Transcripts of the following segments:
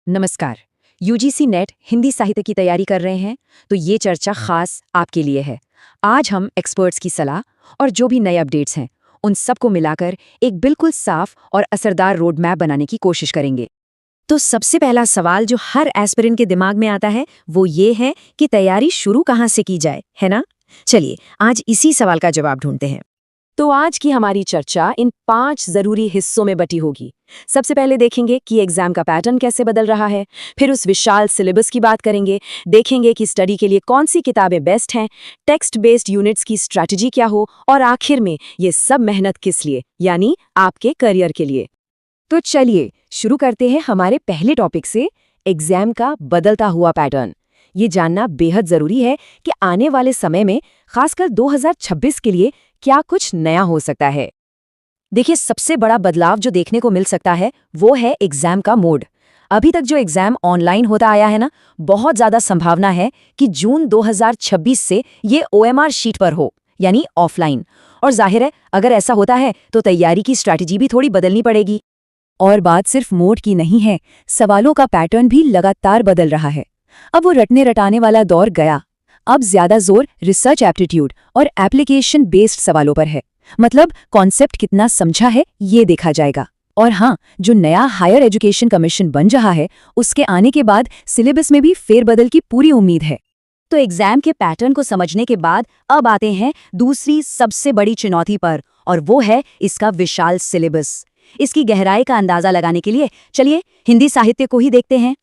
नमस्कार। UGC net Hindi साहित्य की तैयारी कर रहे हैं तो ये चर्चा खास आपके लिए है। आज हम एक्सपर्ट्स की सलाह और जो भी नए अपडेट्स हैं उन सबको मिलाकर एक बिल्कुल साफ और असरदार रोड मैप बनाने की कोशिश करेंगे। तो सबसे पहला सवाल जो हर एस्पिरेंट के दिमाग में आता है वो ये है कि तैयारी शुरू कहाँ से की जाए, है ना? चलिए आज इसी सवाल का जवाब ढूंढते हैं। तो आज की हमारी चर्चा इन 5 जरूरी हिस्सों में बटी होगी। सबसे पहले देखेंगे कि एग्जाम का पैटर्न कैसे बदल रहा है, फिर उस विशाल सिलेबस की बात करेंगे, देखेंगे कि स्टडी के लिए कौन सी किताबें बेस्ट हैं, टेक्स्ट बेस्ड यूनिट्स की स्ट्रैटेजी क्या हो और आखिर में ये सब मेहनत किस लिए, यानी आपके करियर के लिए। तो चलिए शुरू करते हैं हमारे पहले टॉपिक से, एग्जाम का बदलता हुआ पैटर्न। ये जानना बेहद जरूरी है कि आने वाले समय में खासकर 2026 के लिए क्या कुछ नया हो सकता है। देखिए सबसे बड़ा बदलाव जो देखने को मिल सकता है वो है एग्जाम का मोड। अभी तक जो एग्जाम ऑनलाइन होता आया है ना, बहुत ज्यादा संभावना है कि जून 2026 से ये ओएमआर शीट पर हो, यानी ऑफलाइन। और जाहिर है अगर ऐसा होता है तो तैयारी की स्ट्रैटेजी भी थोड़ी बदलनी पड़ेगी। और बात सिर्फ मोड की नहीं है, सवालों का पैटर्न भी लगातार बदल रहा है। अब वो रटने रटाने वाला दौर गया। अब ज्यादा जोर रिसर्च एप्टीट्यूड और एप्लीकेशन बेस्ड सवालों पर है। मतलब कॉन्सेप्ट कितना समझा है ये देखा जाएगा। और हाँ, जो नया हायर एजुकेशन कमीशन बन रहा है उसके आने के बाद सिलेबस में भी फेरबदल की पूरी उम्मीद है। तो एग्जाम के पैटर्न को समझने के बाद अब आते हैं दूसरी सबसे बड़ी चुनौती पर, और वो है इसका विशाल सिलेबस। इसकी गहराई का अंदाजा लगाने के लिए चलिए हिंदी साहित्य को ही देखते हैं।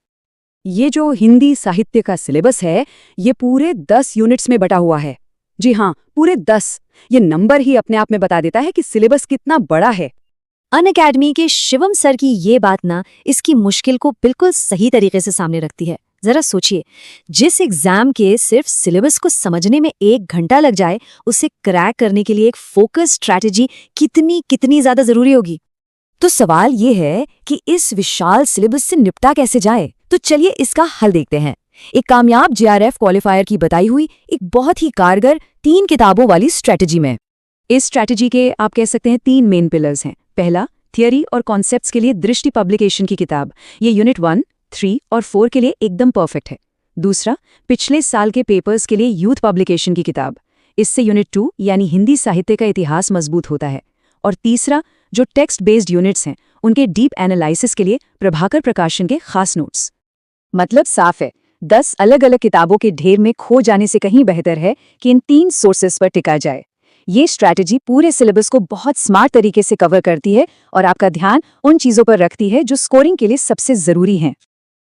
ये जो हिंदी साहित्य का सिलेबस है ये पूरे 10 यूनिट्स में बटा हुआ है। जी हाँ, पूरे 10। ये नंबर ही अपने आप में बता देता है कि सिलेबस कितना बड़ा है। अनअकैडमी के शिवम सर की ये बात ना इसकी मुश्किल को बिल्कुल सही तरीके से सामने रखती है। जरा सोचिए, जिस एग्जाम के सिर्फ सिलेबस को समझने में 1 घंटा लग जाए, उसे क्रैक करने के लिए एक फोकस स्ट्रैटेजी कितनी ज्यादा जरूरी होगी। तो सवाल ये है कि इस विशाल सिलेबस से निपटा कैसे जाए। तो चलिए इसका हल देखते हैं। एक कामयाब जेआरएफ क्वालिफायर की बताई हुई एक बहुत ही कारगर 3 किताबों वाली स्ट्रैटेजी में। इस स्ट्रैटेजी के आप कह सकते हैं 3 मेन पिलर्स हैं। पहला, थियरी और कॉन्सेप्ट्स के लिए दृष्टि पब्लिकेशन की किताब। ये यूनिट 1, 3 और 4 के लिए एकदम परफेक्ट है। दूसरा, पिछले साल के पेपर्स के लिए यूथ पब्लिकेशन की किताब। इससे यूनिट 2 यानी हिंदी साहित्य का इतिहास मजबूत होता है। और तीसरा, जो टेक्स्ट बेस्ड यूनिट्स हैं उनके डीप एनालिसिस के लिए प्रभाकर प्रकाशन के खास नोट्स। मतलब साफ है, 10 अलग अलग किताबों के ढेर में खो जाने से कहीं बेहतर है कि इन 3 सोर्सेस पर टिका जाए। ये स्ट्रैटेजी पूरे सिलेबस को बहुत स्मार्ट तरीके से कवर करती है और आपका ध्यान उन चीजों पर रखती है जो स्कोरिंग के लिए सबसे जरूरी हैं।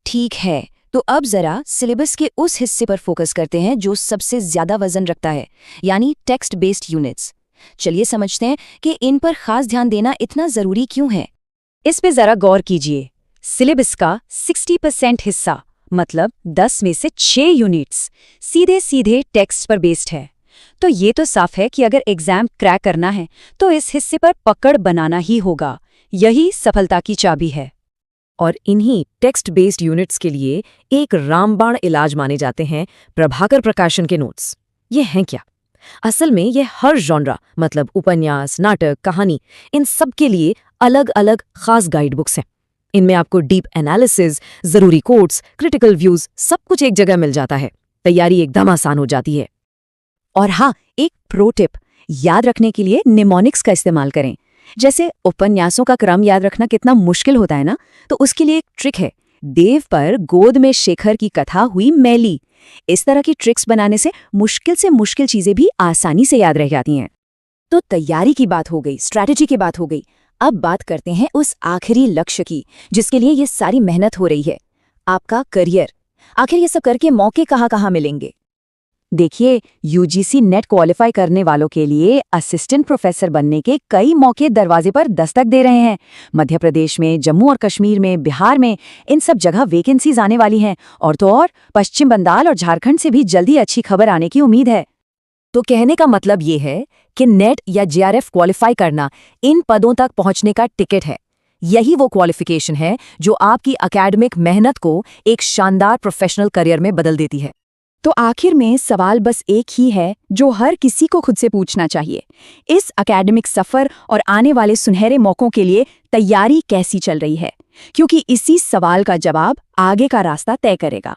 ठीक है, तो अब जरा सिलेबस के उस हिस्से पर फोकस करते हैं जो सबसे ज्यादा वजन रखता है, यानी टेक्स्ट बेस्ड यूनिट्स। चलिए समझते हैं कि इन पर खास ध्यान देना इतना जरूरी क्यों है। इस पे जरा गौर कीजिए। सिलेबस का 60% हिस्सा, मतलब 10 में से 6 यूनिट्स सीधे सीधे टेक्स्ट पर बेस्ड है। तो ये तो साफ है कि अगर एग्जाम क्रैक करना है तो इस हिस्से पर पकड़ बनाना ही होगा। यही सफलता की चाबी है। और इन्हीं टेक्स्ट बेस्ड यूनिट्स के लिए एक रामबाण इलाज माने जाते हैं प्रभाकर प्रकाशन के नोट्स। ये हैं क्या? असल में ये हर जॉनरा, मतलब उपन्यास, नाटक, कहानी, इन सब के लिए अलग अलग खास गाइड बुक्स हैं। इनमें आपको डीप एनालिसिस, जरूरी कोट्स, क्रिटिकल व्यूज सब कुछ एक जगह मिल जाता है। तैयारी एकदम आसान हो जाती है। और हाँ, एक प्रो टिप याद रखने के लिए निमोनिक्स का इस्तेमाल करें। जैसे उपन्यासों का क्रम याद रखना कितना मुश्किल होता है ना, तो उसके लिए एक ट्रिक है। देव पर गोद में शेखर की कथा हुई मैली। इस तरह की ट्रिक्स बनाने से मुश्किल चीजें भी आसानी से याद रह जाती हैं। तो तैयारी की बात हो गई, स्ट्रैटेजी की बात हो गई। अब बात करते हैं उस आखिरी लक्ष्य की जिसके लिए ये सारी मेहनत हो रही है, आपका करियर। आखिर ये सब करके मौके कहाँ मिलेंगे? देखिए, यूजीसी नेट क्वालिफाई करने वालों के लिए असिस्टेंट प्रोफेसर बनने के कई मौके दरवाजे पर दस्तक दे रहे हैं। मध्य प्रदेश में, जम्मू और कश्मीर में, बिहार में, इन सब जगह वैकेंसीज आने वाली हैं। और तो और पश्चिम बंगाल और झारखंड से भी जल्दी अच्छी खबर आने की उम्मीद है। तो कहने का मतलब ये है कि नेट या जेआरएफ क्वालिफाई करना इन पदों तक पहुंचने का टिकट है। यही वो क्वालिफिकेशन है जो आपकी एकेडमिक मेहनत को एक शानदार प्रोफेशनल करियर में बदल देती है। तो आखिर में सवाल बस एक ही है जो हर किसी को खुद से पूछना चाहिए। इस एकेडमिक सफर और आने वाले सुनहरे मौकों के लिए तैयारी कैसी चल रही है? क्योंकि इसी सवाल का जवाब आगे का रास्ता तय करेगा।